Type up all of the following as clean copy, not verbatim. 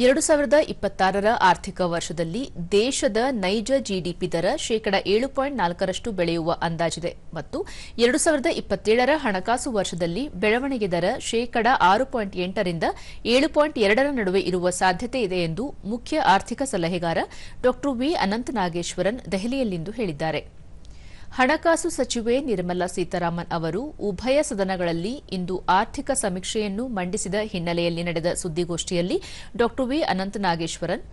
2026ರ ಆರ್ಥಿಕ ವರ್ಷದಲ್ಲಿ ದೇಶದ ನೈಜ ಜಿಡಿಪಿ ದರ ಶೇಕಡ 7.4ರಷ್ಟು ಬೆಳೆಯುವ ಅಂದಾಜಿದೆ ಮತ್ತು 2027ರ ಹಣಕಾಸು ವರ್ಷದಲ್ಲಿ ಬೆಳವಣಿಗೆ ದರ ಶೇಕಡ 6.8ರಿಂದ 7.2ರ ನಡುವೆ ಇರುವ ಸಾಧ್ಯತೆ ಇದೆ ಎಂದು ಮುಖ್ಯ ಆರ್ಥಿಕ ಸಲಹೆಗಾರ ಡಾ ವಿ ಅನಂತ ನಾಗೇಶ್ವರನ್ ದೆಹಲಿಯಲ್ಲಿಂದು ಹೇಳಿದ್ದಾರೆ. ಹಣಕಾಸು ಸಚಿವೆ ನಿರ್ಮಲಾ ಸೀತಾರಾಮನ್ ಅವರು ಉಭಯ ಸದನಗಳಲ್ಲಿ ಇಂದು ಆರ್ಥಿಕ ಸಮೀಕ್ಷೆಯನ್ನು ಮಂಡಿಸಿದ ಹಿನ್ನೆಲೆಯಲ್ಲಿ ನಡೆದ ಸುದ್ದಿಗೋಷ್ಠಿಯಲ್ಲಿ ಡಾ ವಿ ಅನಂತ ನಾಗೇಶ್ವರನ್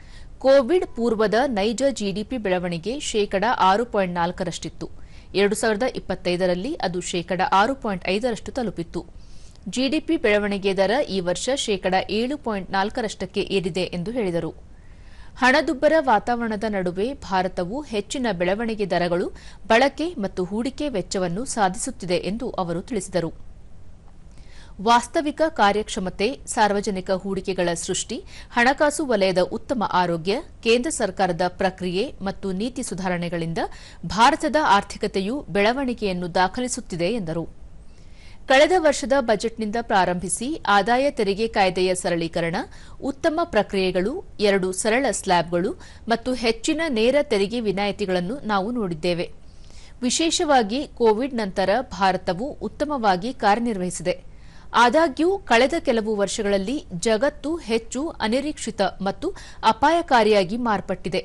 ಕೋವಿಡ್ ಪೂರ್ವದ ನೈಜ ಜಿಡಿಪಿ ಬೆಳವಣಿಗೆ ಶೇಕಡ 6.4ರಷ್ಟಿತ್ತು. 2025ರಲ್ಲಿ ಅದು ಶೇಕಡ 6.5ರಷ್ಟು ತಲುಪಿತ್ತು. ಜಿಡಿಪಿ ಬೆಳವಣಿಗೆ ದರ ಈ ವರ್ಷ ಶೇಕಡ 7.4ರಷ್ಟಕ್ಕೆ ಏರಿದೆ ಎಂದು ಹೇಳಿದರು. ಹಣದುಬ್ಬರ ವಾತಾವರಣದ ನಡುವೆ ಭಾರತವು ಹೆಚ್ಚಿನ ಬೆಳವಣಿಗೆ ದರಗಳು, ಬಳಕೆ ಮತ್ತು ಹೂಡಿಕೆ ವೆಚ್ಚವನ್ನು ಸಾಧಿಸುತ್ತಿದೆ ಎಂದು ಅವರು ತಿಳಿಸಿದರು. ವಾಸ್ತವಿಕ ಕಾರ್ಯಕ್ಷಮತೆ, ಸಾರ್ವಜನಿಕ ಹೂಡಿಕೆಗಳ ಸೃಷ್ಟಿ, ಹಣಕಾಸು ವಲಯದ ಉತ್ತಮ ಆರೋಗ್ಯ, ಕೇಂದ್ರ ಸರ್ಕಾರದ ಪ್ರಕ್ರಿಯೆ ಮತ್ತು ನೀತಿ ಸುಧಾರಣೆಗಳಿಂದ ಭಾರತದ ಆರ್ಥಿಕತೆಯು ಬೆಳವಣಿಗೆಯನ್ನು ದಾಖಲಿಸುತ್ತಿದೆ ಎಂದರು. ಕಳೆದ ವರ್ಷದ ಬಜೆಟ್ನಿಂದ ಪ್ರಾರಂಭಿಸಿ ಆದಾಯ ತೆರಿಗೆ ಕಾಯ್ದೆಯ ಸರಳೀಕರಣ, ಉತ್ತಮ ಪ್ರಕ್ರಿಯೆಗಳು, 2 ಸರಳ ಸ್ಲ್ಯಾಬ್ಗಳು ಮತ್ತು ಹೆಚ್ಚಿನ ನೇರ ತೆರಿಗೆ ವಿನಾಯಿತಿಗಳನ್ನು ನಾವು ನೋಡಿದ್ದೇವೆ. ವಿಶೇಷವಾಗಿ ಕೋವಿಡ್ ನಂತರ ಭಾರತವು ಉತ್ತಮವಾಗಿ ಕಾರ್ಯನಿರ್ವಹಿಸಿದೆ. ಆದಾಗ್ಯೂ ಕಳೆದ ಕೆಲವು ವರ್ಷಗಳಲ್ಲಿ ಜಗತ್ತು ಹೆಚ್ಚು ಅನಿರೀಕ್ಷಿತ ಮತ್ತು ಅಪಾಯಕಾರಿಯಾಗಿ ಮಾರ್ಪಟ್ಟಿದೆ.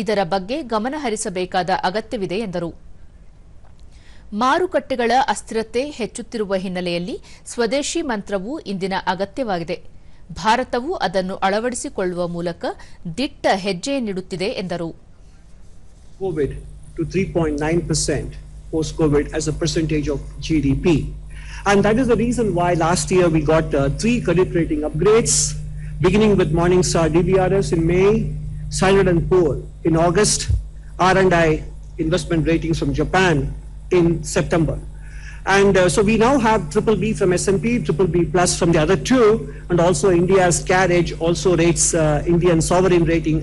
ಇದರ ಬಗ್ಗೆ ಗಮನಹರಿಸಬೇಕಾದ ಅಗತ್ಯವಿದೆ ಎಂದರು. ಮಾರುಕಟ್ಟೆಗಳ ಅಸ್ಥಿರತೆ ಹೆಚ್ಚುತ್ತಿರುವ ಹಿನ್ನೆಲೆಯಲ್ಲಿ ಸ್ವದೇಶಿ ಮಂತ್ರವು ಇಂದಿನ ಅಗತ್ಯವಾಗಿದೆ. ಭಾರತವು ಅದನ್ನು ಅಳವಡಿಸಿಕೊಳ್ಳುವ ಮೂಲಕ ದಿಟ್ಟ ಹೆಜ್ಜೆಯನ್ನಿಡುತ್ತಿದೆ ಎಂದರು. COVID to 3.9% post-COVID as a percentage of GDP. And that is the reason why last year we got 3 credit rating upgrades, beginning with Morningstar DBRS in May, Standard & Poor in August, R&I investment ratings from Japan in September. And so we now have BBB from S&P, BBB plus from the other two, and also India's CARE Edge also rates Indian sovereign rating